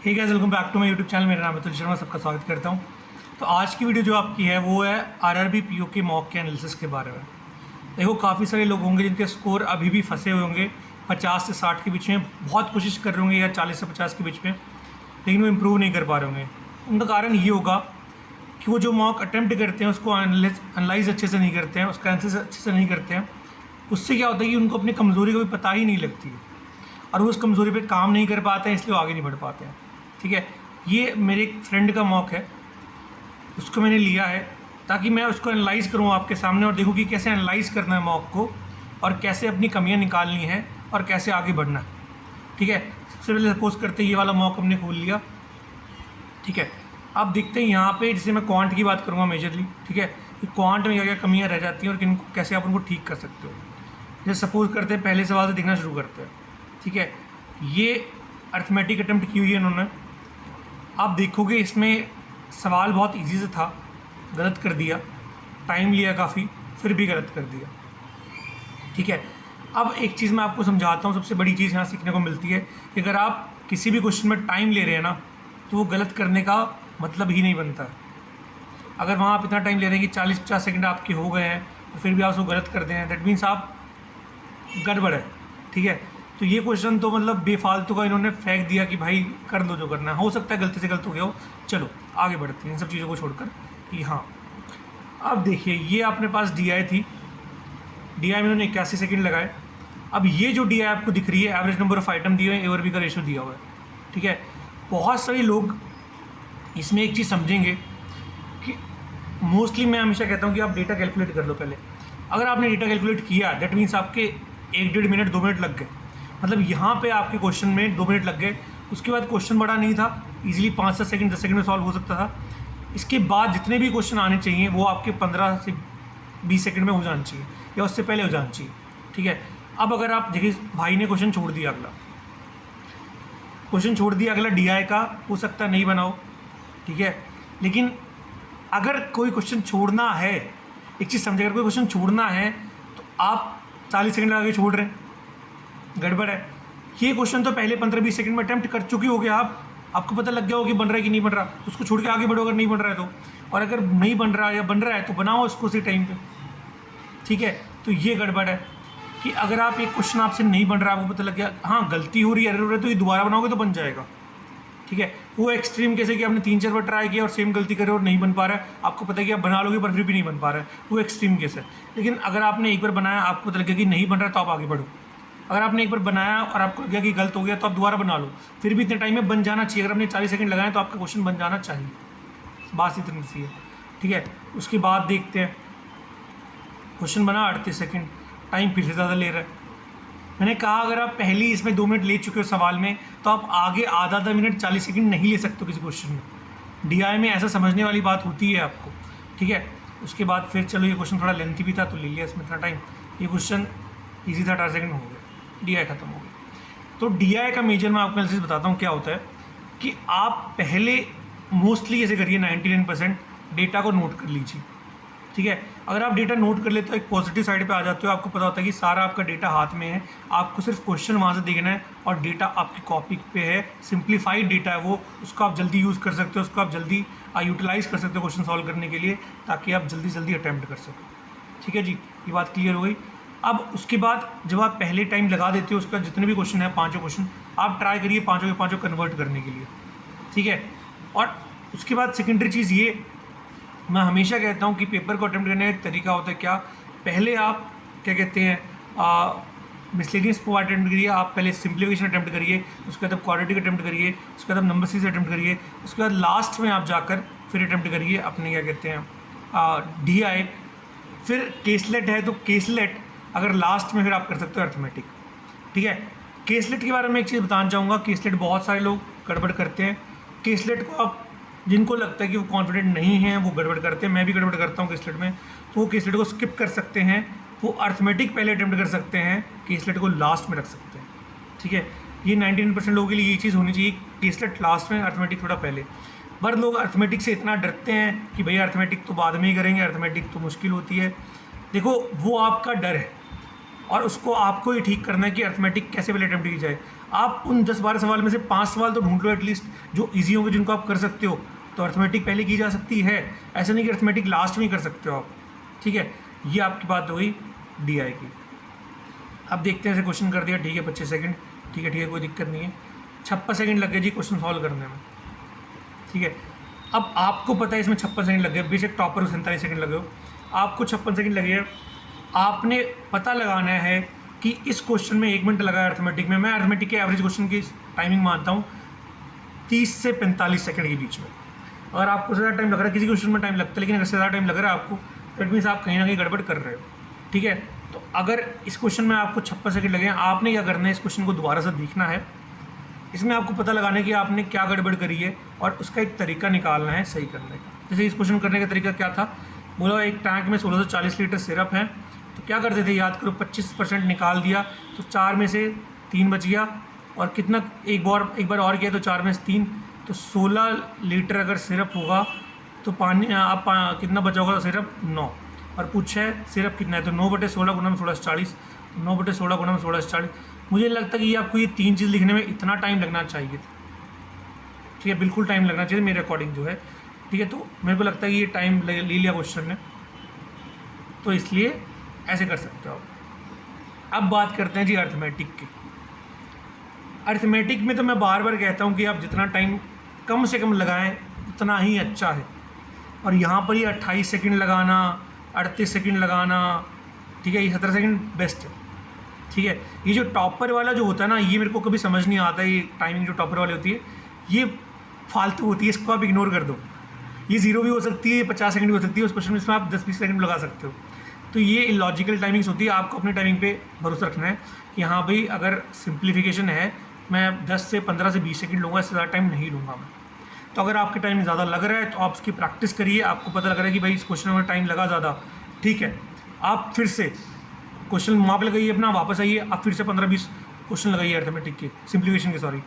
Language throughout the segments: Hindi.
Hey guys, welcome back to my YouTube channel. मेरा नाम है अतुल शर्मा, सबका स्वागत करता हूं। तो आज की वीडियो जो आपकी है वो है आरआरबी पीओ के मॉक के एनालिसिस के बारे में। देखो, काफ़ी सारे लोग होंगे जिनके स्कोर अभी भी फंसे हुए होंगे 50 से 60 के बीच में, बहुत कोशिश कर रहे होंगे या 40 से 50 के बीच में, लेकिन वो इम्प्रूव नहीं कर पा रहे होंगे। उनका कारण ये होगा कि वो जो मॉक अटैम्प्ट करते हैं उसको एनालाइज अच्छे से नहीं करते हैं, उसका आंसर अच्छे से नहीं करते हैं। उससे क्या होता है कि उनको अपनी कमज़ोरी का भी पता ही नहीं लगती है और वो उस कमज़ोरी पे काम नहीं कर पाते हैं, इसलिए वो आगे नहीं बढ़ पाते हैं। ठीक है, ये मेरे एक फ्रेंड का मॉक है, उसको मैंने लिया है ताकि मैं उसको एनालाइज़ करूँ आपके सामने और देखूँ कि कैसे एनालाइज़ करना है मॉक को और कैसे अपनी कमियां निकालनी है और कैसे आगे बढ़ना है। ठीक है, सबसे पहले सपोज करते हैं ये वाला मॉक हमने खोल लिया। ठीक है, अब देखते हैं यहाँ पे, जैसे मैं क्वांट की बात करूँगा मेजरली। ठीक है, कि क्वांट में क्या क्या कमियाँ रह जाती हैं और किन कैसे आप उनको ठीक कर सकते हो। जैसे सपोज करते हैं, पहले सवाल से देखना शुरू करते हैं। ठीक है, ये अर्थमेटिक अटैम्प्ट की हुई है इन्होंने। आप देखोगे इसमें सवाल बहुत इजी से था, गलत कर दिया, टाइम लिया काफ़ी, फिर भी गलत कर दिया। ठीक है, अब एक चीज़ मैं आपको समझाता हूँ। सबसे बड़ी चीज़ यहाँ सीखने को मिलती है कि अगर आप किसी भी क्वेश्चन में टाइम ले रहे हैं ना, तो वो गलत करने का मतलब ही नहीं बनता है। अगर वहाँ आप इतना टाइम ले रहे हैं कि 40-50 सेकंड आपके हो गए हैं और फिर भी आप उसको गलत कर दें हैं, दैट मीन्स आप गड़बड़ है। ठीक है, तो ये क्वेश्चन तो मतलब बेफालतू का इन्होंने फेंक दिया कि भाई कर दो जो करना है। हो सकता है गलती से गलत हो गया हो, चलो आगे बढ़ते हैं इन सब चीज़ों को छोड़कर। कि हाँ, अब देखिए, ये अपने पास डी आई थी, डी आई में उन्होंने 81 सेकंड लगाए। अब ये जो डी आई आपको दिख रही है, एवरेज नंबर ऑफ आइटम दिए हुए हैं, ए और बी का रेशो दिया हुआ है। ठीक है, बहुत सारे लोग इसमें एक चीज़ समझेंगे कि मोस्टली मैं हमेशा कहता हूँ कि आप डेटा कैलकुलेट कर लो पहले। अगर आपने डेटा कैलकुलेट किया, दैट मीन्स आपके 1-1.5 मिनट 2 मिनट लग गए। मतलब यहाँ पे आपके क्वेश्चन में 2 मिनट लग गए। उसके बाद क्वेश्चन बड़ा नहीं था, इजीली 5 सेकंड 10 सेकंड में सॉल्व हो सकता था। इसके बाद जितने भी क्वेश्चन आने चाहिए वो आपके 15 से 20 सेकंड में हो जाना चाहिए या उससे पहले हो जाना चाहिए। ठीक है, अब अगर आप देखिए, भाई ने क्वेश्चन छोड़ दिया, अगला डी आई का हो सकता है नहीं बनाओ। ठीक है, लेकिन अगर कोई क्वेश्चन छोड़ना है, एक चीज़ समझे, अगर कोई क्वेश्चन छोड़ना है तो आप 40 सेकंड लगा के छोड़ रहे हैं, गड़बड़ है। ये क्वेश्चन तो पहले 15-20 सेकंड में अटैम्प्ट कर चुके हो गए आप, आपको पता लग गया हो कि बन रहा है कि नहीं बन रहा, उसको छोड़ के आगे बढ़ो अगर नहीं बन रहा है तो। और अगर नहीं बन रहा या बन रहा है तो बनाओ उसको उसी टाइम पे। ठीक है, तो ये गड़बड़ है कि अगर आप एक क्वेश्चन आपसे नहीं बन रहा, आपको पता लग गया हाँ गलती हो रही है, एरर हो रहा है, तो ये दोबारा बनाओगे तो बन जाएगा। ठीक है, वो एक्सट्रीम केस है कि आपने 3-4 बार ट्राई किया और सेम गलती करे और नहीं बन पा रहा है, आपको पता है कि आप बना लोगे पर फिर भी नहीं बन पा रहा है, वो एक्सट्रीम केस है। लेकिन अगर आपने एक बार बनाया, आपको पता लग गया कि नहीं बन रहा है, तो आप आगे बढ़ो। अगर आपने एक बार बनाया और आपको लग गया कि गलत हो गया, तो आप दोबारा बना लो, फिर भी इतने टाइम में बन जाना चाहिए। अगर आपने 40 सेकंड लगाए तो आपका क्वेश्चन बन जाना चाहिए, बात इतनी सी है। ठीक है, उसके बाद देखते हैं, क्वेश्चन बना 38 सेकंड, टाइम फिर से ज़्यादा ले रहा है। मैंने कहा अगर आप पहले ही इसमें 2 मिनट ले चुके हो सवाल में, तो आप आगे आधा मिनट 40 सेकंड नहीं ले सकते हो किसी क्वेश्चन में। डी आई में ऐसा समझने वाली बात होती है आपको। ठीक है, उसके बाद फिर चलो, ये क्वेश्चन थोड़ा लेंथी भी था तो ले लिया इसमें इतना टाइम। ये क्वेश्चन ईजी था, 18 सेकंड हो गया, डी आई खत्म हो गया। तो डी आई का मेजर मैं आपको एनालिसिस बताता हूँ क्या होता है कि आप पहले मोस्टली ऐसे करिए, 99% डेटा को नोट कर लीजिए। ठीक है, अगर आप डेटा नोट कर लेते हो, एक पॉजिटिव साइड पे आ जाते हो, आपको पता होता है कि सारा आपका डेटा हाथ में है, आपको सिर्फ क्वेश्चन वहाँ से देखना है और डेटा आपकी कॉपी पे है, सिंप्लीफाइड डेटा है वो, उसको आप जल्दी यूज़ कर सकते हो, उसको आप जल्दी यूटिलाइज़ कर सकते हो क्वेश्चन सॉल्व करने के लिए, ताकि आप जल्दी जल्दी अटैम्प्ट कर सको। ठीक है जी, ये बात क्लियर हो गई। अब उसके बाद जब आप पहले टाइम लगा देते हो, उसका जितने भी क्वेश्चन है, 5 क्वेश्चन, आप ट्राई करिए 5 के 5 कन्वर्ट करने के लिए। ठीक है, और उसके बाद सेकेंडरी चीज़ ये मैं हमेशा कहता हूँ कि पेपर को अटेम्प्ट करने का एक तरीका होता है क्या, पहले आप क्या कहते हैं, मिसलेनियस को अटेम्प्ट करिए, आप पहले सिंप्लीफिकेशन अटेम्प्ट करिए, उसके बाद आप क्वाड्रेटिक अटेम्प्ट करिए, उसके बाद आप नंबर सीरीज अटेम्प्ट करिए, उसके बाद लास्ट में आप जाकर फिर अटेम्प्ट करिए अपने क्या कहते हैं डी आई। फिर केसलेट है तो केसलेट अगर लास्ट में, फिर आप कर सकते हो अर्थमेटिक। ठीक है, केसलेट के बारे में एक चीज़ बताना चाहूँगा, केसलेट बहुत सारे लोग गड़बड़ करते हैं। केसलेट को आप, जिनको लगता है कि वो कॉन्फिडेंट नहीं है, वो गड़बड़ करते हैं, मैं भी गड़बड़ करता हूँ केसलेट में, तो वो केसलेट को स्किप कर सकते हैं, वो अर्थमेटिक पहले अटेम्प्ट कर सकते हैं, केसलेट को लास्ट में रख सकते हैं। ठीक है, ये 99% लोगों के लिए ये चीज़ होनी चाहिए, केसलेट लास्ट में, अर्थमेटिक थोड़ा पहले। पर लोग अर्थमेटिक से इतना डरते हैं कि भैया अर्थमेटिक तो बाद में ही करेंगे, अर्थमेटिक तो मुश्किल होती है। देखो, वो आपका डर है और उसको आपको ही ठीक करना है कि अर्थमेटिक कैसे पहले अटेम्प्ट की जाए। आप उन 10-12 सवाल में से 5 सवाल तो ढूंढ लो एटलीस्ट जो ईजी होंगे, जिनको आप कर सकते हो। तो अर्थमेटिक पहले की जा सकती है, ऐसा नहीं कि अर्थमेटिक लास्ट में ही कर सकते हो आप। ठीक है, ये आपकी बात हो गई DI की। अब देखते हैं, ऐसे क्वेश्चन कर दिया, ठीक है 25 सेकंड, ठीक है कोई दिक्कत नहीं है। 56 सेकंड लग गए जी क्वेश्चन सॉल्व करने में। ठीक है, अब आपको पता है इसमें 56 सेकंड लग गए, बेशक टॉपर को 47 सेकंड लगे हो, आपको 56 सेकंड लगे। आपने पता लगाना है कि इस क्वेश्चन में 1 मिनट लगा है अर्थमेटिक में। मैं अर्थमेटिक के एवरेज क्वेश्चन की टाइमिंग मानता हूँ 30 से 45 सेकंड के बीच में। अगर आपको ज़्यादा टाइम लग रहा है, किसी क्वेश्चन में टाइम लगता है, लेकिन अगर ज़्यादा टाइम लग रहा है आपको, तो इट मीन्स आप कहीं ना कहीं गड़बड़ कर रहे हो। ठीक है, तो अगर इस क्वेश्चन में आपको 56 सेकंड लगे हैं, आपने क्या करना है, इस क्वेश्चन को दोबारा से देखना है, इसमें आपको पता लगाना है कि आपने क्या गड़बड़ करी है और उसका एक तरीका निकालना है सही करने का। जैसे इस क्वेश्चन करने का तरीका क्या था, बोला एक टैंक में 1640 लीटर सिरप है, तो क्या करते थे, याद करो 25% निकाल दिया तो 4 में से 3 बच गया, और कितना एक बार और किया तो 4 में से 3, तो 16 लीटर अगर सिरप होगा तो पानी आप कितना बचा होगा सिरप, 9। और पूछा है सिरप कितना है, तो 9/16 गुना में 1640, 9/16 गुना में 1640। मुझे लगता है कि आपको ये 3 चीज़ लिखने में इतना टाइम लगना चाहिए था। ठीक है, बिल्कुल टाइम लगना चाहिए मेरे अकॉर्डिंग जो है। ठीक है, तो मेरे को लगता है कि ये टाइम ले लिया क्वेश्चन ने, तो इसलिए ऐसे कर सकते हो आप। अब बात करते हैं जी अर्थमेटिक की। अर्थमेटिक में तो मैं बार बार कहता हूँ कि आप जितना टाइम कम से कम लगाएं उतना ही अच्छा है। और यहाँ पर ये 28 सेकंड लगाना, 38 सेकंड लगाना, ठीक है, ये 17 सेकंड बेस्ट है। ठीक है, ये जो टॉपर वाला जो होता है ना, ये मेरे को कभी समझ नहीं आता, ये टाइमिंग जो टॉपर वाली होती है ये फालतू होती है, इसको आप इग्नोर कर दो। ये 0 भी हो सकती है, 50 सेकंड भी हो सकती है, उस क्वेश्चन में इसमें आप 10-20 सेकंड लगा सकते हो। तो ये इलॉजिकल टाइमिंग्स होती है। आपको अपनी टाइमिंग पे भरोसा रखना है कि हाँ भाई, अगर सिंप्लीफिकेशन है मैं 10 से 15 से 20 सेकंड लूँगा, इससे ज़्यादा टाइम नहीं लूँगा मैं। तो अगर आपके टाइम ज़्यादा लग रहा है तो आप उसकी प्रैक्टिस करिए, आपको पता लग रहा है कि भाई इस क्वेश्चन में टाइम लगा ज़्यादा, ठीक है, आप फिर से क्वेश्चन वहाँ पे लगाइए अपना, वापस आइए, आप फिर से 15-20 क्वेश्चन लगाइए अर्थमेटिक के, सिंप्लीफिकेशन के, सॉरी।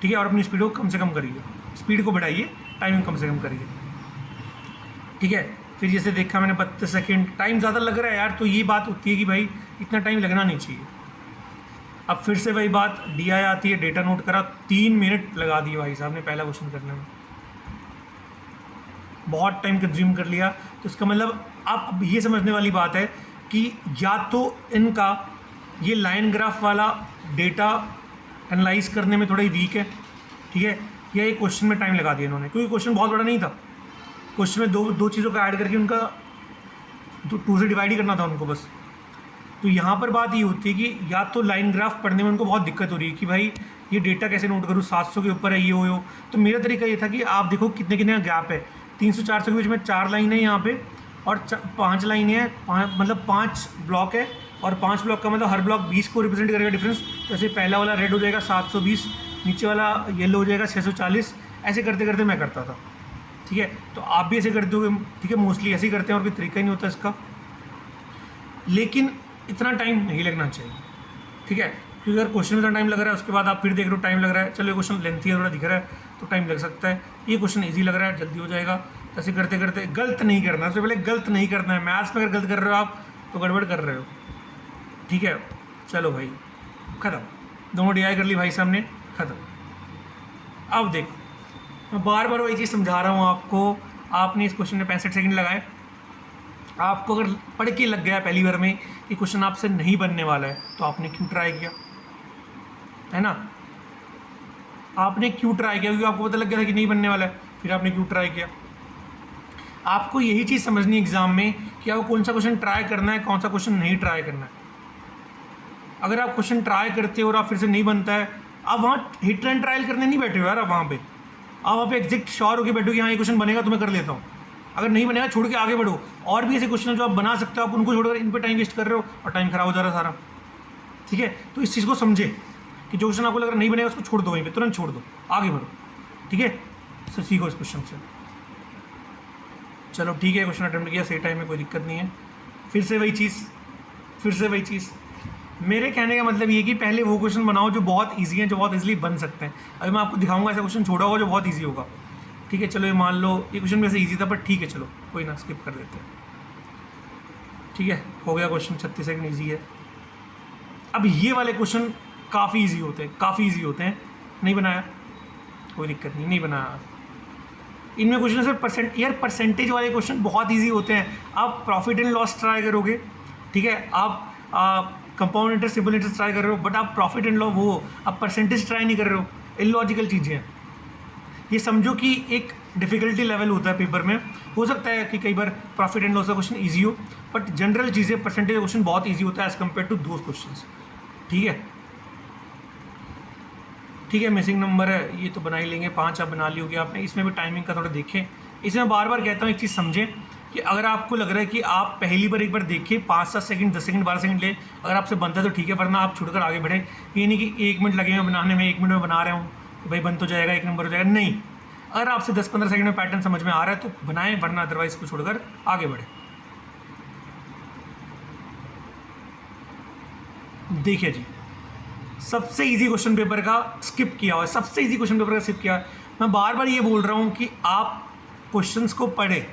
ठीक है, और अपनी स्पीड को कम से कम करिए, स्पीड को बढ़ाइए, टाइमिंग कम से कम करिए। ठीक है, फिर जैसे देखा मैंने 32 सेकंड, टाइम ज़्यादा लग रहा है यार, तो ये बात होती है कि भाई इतना टाइम लगना नहीं चाहिए। अब फिर से वही बात DI आती है, डेटा नोट करा, 3 मिनट लगा दिए भाई साहब ने पहला क्वेश्चन करने में, बहुत टाइम कंज्यूम कर लिया। तो इसका मतलब आप अब ये समझने वाली बात है कि या तो इनका ये लाइन ग्राफ वाला डेटा एनालाइज करने में थोड़ा ही वीक है, ठीक है, या एक क्वेश्चन में टाइम लगा दिया इन्होंने, क्योंकि क्वेश्चन बहुत बड़ा नहीं था। क्वेश्चन में दो चीज़ों का ऐड करके उनका 2 से डिवाइड ही करना था उनको बस। तो यहाँ पर बात ये होती है कि या तो लाइन ग्राफ पढ़ने में उनको बहुत दिक्कत हो रही है कि भाई ये डेटा कैसे नोट करूँ, 700 के ऊपर है ये हो। तो मेरा तरीका ये था कि आप देखो कितने कितने गैप है, 300-400 के बीच में 4 लाइन है यहाँ पे, और 5 लाइन है, मतलब 5 ब्लॉक है, और 5 ब्लॉक का मतलब हर ब्लॉक 20 को रिप्रेजेंट करेगा डिफरेंस। जैसे पहला वाला रेड हो जाएगा 720, नीचे वाला येलो हो जाएगा 640, ऐसे करते करते मैं करता था। ठीक है, तो आप भी ऐसे करते हो, ठीक है, मोस्टली ऐसे ही करते हैं और कोई तरीका ही नहीं होता इसका, लेकिन इतना टाइम नहीं लगना चाहिए। ठीक है, क्योंकि अगर क्वेश्चन में इतना टाइम लग रहा है, उसके बाद आप फिर देख रहे हो टाइम लग रहा है, चलो ये क्वेश्चन लेंथी है, थोड़ा दिख रहा है तो टाइम लग सकता है, ये क्वेश्चन ईजी लग रहा है जल्दी हो जाएगा। ऐसे करते करते गलत नहीं करना, सबसे पहले गलत नहीं करना है। मैथ्स में अगर गलत कर रहे हो आप तो गड़बड़ कर रहे हो। ठीक है, चलो भाई ख़त्म, दोनों DI कर ली भाई साहब ने, ख़त्म। अब देखो, मैं बार बार वही चीज़ समझा रहा हूँ आपको, आपने इस क्वेश्चन में 65 सेकंड लगाए, आपको अगर पढ़ के लग गया पहली बार में कि क्वेश्चन आपसे नहीं बनने वाला है, तो आपने क्यों ट्राई किया, है ना, आपने क्यों ट्राई किया, क्योंकि आपको पता लग गया था कि नहीं बनने वाला है, फिर आपने क्यों ट्राई किया। आपको यही चीज़ समझनी है एग्जाम में कि आपको कौन सा क्वेश्चन ट्राई करना है, कौन सा क्वेश्चन नहीं ट्राई करना है। अगर आप क्वेश्चन ट्राई करते हो और आप फिर से नहीं बनता है, आप वहाँ हिट एंड ट्रायल करने नहीं बैठे हो यार, आप वहाँ पे एग्जैक्ट श्योर होकर बैठो कि हाँ ये क्वेश्चन बनेगा तो मैं कर लेता हूँ, अगर नहीं बनेगा छोड़ के आगे बढ़ो। और भी ऐसे क्वेश्चन है जो आप बना सकते हो, आप उनको छोड़कर इन पर टाइम वेस्ट कर रहे हो और टाइम खराब हो जा रहा है सारा। ठीक है, तो इस चीज़ को समझे कि जो क्वेश्चन आपको लग रहा नहीं बनेगा उसको छोड़ दो, वहीं पे तुरंत छोड़ दो, आगे बढ़ो। ठीक है, सो सीखो इस क्वेश्चन से। चलो ठीक है, क्वेश्चन अटेम्प्ट किया सही टाइम में, कोई दिक्कत नहीं है। फिर से वही चीज़, मेरे कहने का मतलब ये कि पहले वो क्वेश्चन बनाओ जो बहुत ईजी हैं, जो बहुत ईजिली बन सकते हैं। अभी मैं आपको दिखाऊंगा ऐसा क्वेश्चन छोड़ा होगा जो बहुत ईजी होगा। ठीक है, चलो ये मान लो ये क्वेश्चन वैसे ईजी था, बट ठीक है चलो कोई ना, स्किप कर देते हैं। ठीक है, हो गया क्वेश्चन, 36 सेकंड ईजी है। अब ये वाले क्वेश्चन काफ़ी ईजी होते हैं, काफ़ी ईजी होते हैं। नहीं बनाया कोई दिक्कत नहीं, नहीं बनाया। इनमें क्वेश्चन सर यार परसेंटेज वाले क्वेश्चन बहुत ईजी होते हैं। आप प्रॉफिट एंड लॉस ट्राई करोगे, ठीक है, आप compound interest simple interest try कर रहे हो, बट आप प्रॉफिट एंड लॉस वो आप परसेंटेज ट्राई नहीं कर रहे हो। इलॉजिकल चीज़ें हैं। ये समझो कि एक डिफ़िकल्टी लेवल होता है पेपर में। हो सकता है कि कई बार प्रॉफिट एंड लॉस का क्वेश्चन ईजी हो, बट जनरल चीज़ें परसेंटेज क्वेश्चन बहुत ईजी होता है as compare to those question. ठीक है, ठीक है। मिसिंग नंबर है ये तो बना ही लेंगे, 5 आप बना ली होगी आपने। इसमें भी टाइमिंग का थोड़ा देखें। इसमें बार बार कहता हूँ एक चीज़ समझें कि अगर आपको लग रहा है कि आप पहली बार एक बार देखिए 5-7 सेकंड 10 सेकंड 12 सेकंड ले, अगर आपसे बनता है तो ठीक है, वरना आप छुड़कर आगे बढ़ें। ये नहीं कि 1 मिनट लगेगा बनाने में, 1 मिनट में बना रहा हूँ तो भाई बन तो जाएगा, 1 नंबर हो जाएगा। नहीं, अगर आपसे 10-15 सेकंड में पैटर्न समझ में आ रहा है तो बनाएं, वरना अदरवाइज को छोड़कर आगे बढ़े। देखिए जी, सबसे इजी क्वेश्चन पेपर का स्किप किया हुआ है, सबसे इजी क्वेश्चन पेपर का स्किप किया है। मैं बार बार ये बोल रहा हूँ कि आप क्वेश्चंस को पढ़ें,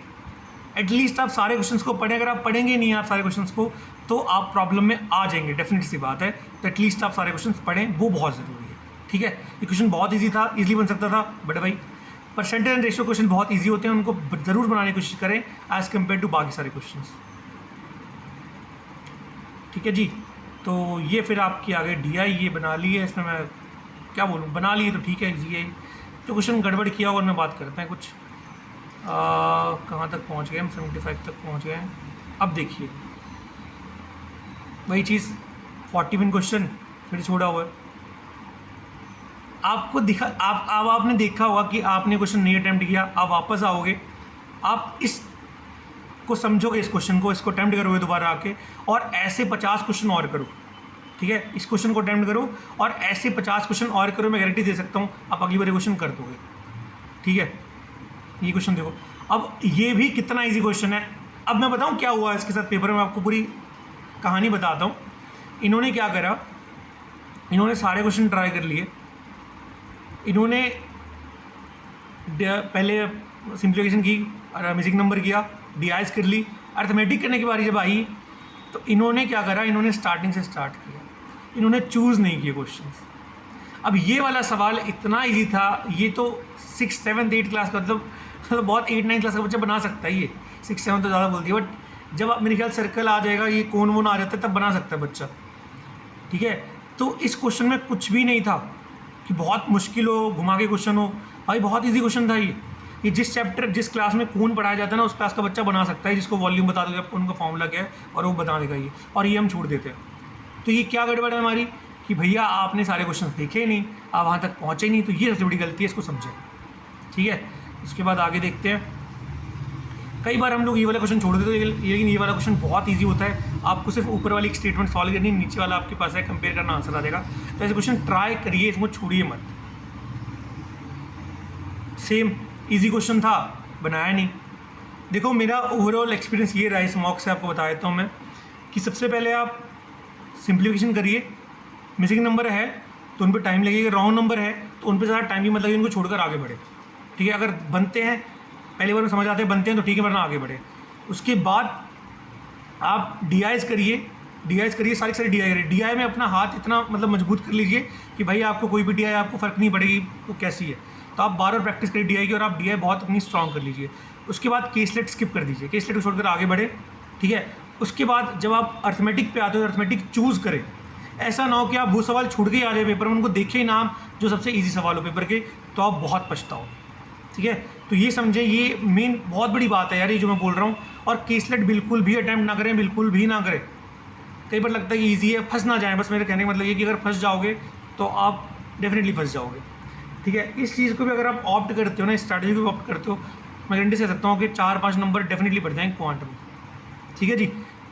एटलीस्ट आप सारे क्वेश्चंस को पढ़ें। अगर आप पढ़ेंगे नहीं आप सारे क्वेश्चंस को तो आप प्रॉब्लम में आ जाएंगे, डेफिनेट सी बात है। तो एटलीस्ट आप सारे क्वेश्चंस पढ़ें, वो बहुत ज़रूरी है। ठीक है, ये क्वेश्चन बहुत ईजी था, ईजिली बन सकता था, बट भाई परसेंटेज एंड रेशियो क्वेश्चन बहुत ईजी होते हैं, उनको ज़रूर बनाने की कोशिश करें एज़ कम्पेयर टू बाकी सारे क्वेश्चन। ठीक है जी, तो ये फिर आपकी आगे DI ये बना ली है। इसमें मैं क्या बोलूँ, बना लिए तो ठीक है, ईजी है। तो क्वेश्चन गड़बड़ किया और मैं बात करते हैं कुछ। कहाँ तक पहुँच गए हम, 75 तक पहुँच गए हैं। अब देखिए वही चीज़, 41 क्वेश्चन फिर छोड़ा हुआ है। आपको दिखा अब आपने देखा होगा कि आपने क्वेश्चन नहीं अटैम्प्ट किया, आप वापस आओगे, आप इस को समझोगे, इस क्वेश्चन को, इसको अटैम्प्ट करोगे दोबारा आके, और ऐसे 50 क्वेश्चन और करो। ठीक है, इस क्वेश्चन को अटैम्प्ट करो और ऐसे 50 क्वेश्चन और करो। मैं गारंटी दे सकता हूँ आप अगली बार क्वेश्चन कर दोगे। ठीक है, ये क्वेश्चन देखो, अब ये भी कितना ईजी क्वेश्चन है। अब मैं बताऊँ क्या हुआ इसके साथ पेपर में, आपको पूरी कहानी बताता हूँ। इन्होंने क्या करा, इन्होंने सारे क्वेश्चन ट्राई कर लिए। इन्होंने पहले सिंप्लीफिकेशन की, मिसिंग नंबर किया, DIs कर ली। अर्थमेटिक करने की बारी जब आई तो इन्होंने क्या करा, इन्होंने स्टार्टिंग से स्टार्ट किया, इन्होंने चूज़ नहीं किए क्वेश्चंस। अब ये वाला सवाल इतना इजी था, ये तो 6, 7, 8 क्लास का मतलब बहुत 8, 9 क्लास का बच्चा बना सकता है। ये 6, 7 तो ज़्यादा बोलती है, बट जब आप मेरे ख्याल सर्कल आ जाएगा, ये कोन वोन आ जाता है, तब बना सकता है बच्चा। ठीक है, तो इस क्वेश्चन में कुछ भी नहीं था कि बहुत मुश्किल हो, घुमा के क्वेश्चन हो। भाई बहुत ईजी क्वेश्चन था ये जिस चैप्टर जिस क्लास में कौन पढ़ाया जाता है ना, उस क्लास का बच्चा बना सकता है, जिसको वॉल्यूम बता दोगे आपको उनका फॉर्मूला क्या है और वो बता देगा ये, और ये हम छोड़ देते हैं। तो ये क्या गड़बड़ है हमारी कि भैया आपने सारे क्वेश्चन देखे ही नहीं, आप वहाँ तक पहुँचे ही नहीं, तो ये सबसे बड़ी गलती है, इसको समझें। ठीक है, उसके बाद आगे देखते हैं। कई बार हम लोग ये वाला क्वेश्चन छोड़ देते हैं, लेकिन ये वाला क्वेश्चन बहुत ईजी होता है। आपको सिर्फ ऊपर वाली एक स्टेटमेंट सॉल्व करनी, नीचे वाला आपके पास है, कंपेयर करना, आंसर आ जाएगा। तो ऐसे क्वेश्चन ट्राई करिए, इसको छोड़िए मत। सेम इजी क्वेश्चन था, बनाया नहीं। देखो मेरा ओवरऑल एक्सपीरियंस ये रहा इस मॉक से, आपको बता देता हूँ मैं कि सबसे पहले आप सिंप्लीफिकेशन करिए। मिसिंग नंबर है तो उन पर टाइम लगेगा, रॉन्ग नंबर है तो उन पर ज़्यादा टाइम भी मत लगे, उनको छोड़कर आगे बढ़े। ठीक है, अगर बनते हैं पहली बार में समझ आते हैं, बनते हैं तो ठीक है, वरना आगे बढ़े। उसके बाद आप DIs करिए, सारी DI करिए। DI में अपना हाथ इतना मतलब मजबूत कर लीजिए कि भाई आपको कोई भी DI आपको फ़र्क नहीं पड़ेगी वो कैसी है। तो आप बार बार प्रैक्टिस करिए DI की, और आप DI बहुत अपनी स्ट्रॉन्ग कर लीजिए। उसके बाद केसलेट स्किप कर दीजिए, केसलेट को छोड़कर आगे बढ़े। ठीक है, उसके बाद जब आप अर्थमेटिक पे आते हो, अर्थमेटिक चूज़ करें। ऐसा ना हो कि आप वो सवाल छूट के आ जाए पेपर में, उनको देखे ही ना आप जो सबसे ईजी सवाल हो पेपर के, तो आप बहुत पछताओ। ठीक है, तो ये समझे, ये मेन बहुत बड़ी बात है यार, ये जो मैं बोल रहा हूँ। और केसलेट बिल्कुल भी अटैम्प्ट ना करें, बिल्कुल भी ना करें। कई बार लगता है कि ईजी है, फंस ना जाए। बस मेरे कहने का मतलब ये कि अगर फंस जाओगे तो आप डेफिनेटली फंस जाओगे। ठीक है, इस चीज़ को भी अगर आप ऑप्ट करते हो ना, स्ट्रैटेजी को भी ऑप्ट करते हो, मैं गारंटी से सकता हूँ कि 4-5 नंबर डेफिनेटली बढ़ जाएंगे क्वांट में। ठीक है जी,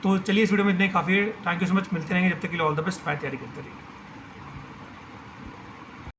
तो चलिए इस वीडियो में इतने काफ़ी है। थैंक यू सो मच, मिलते रहेंगे, जब तक के लिए ऑल द बेस्ट, तैयारी करते रहिए।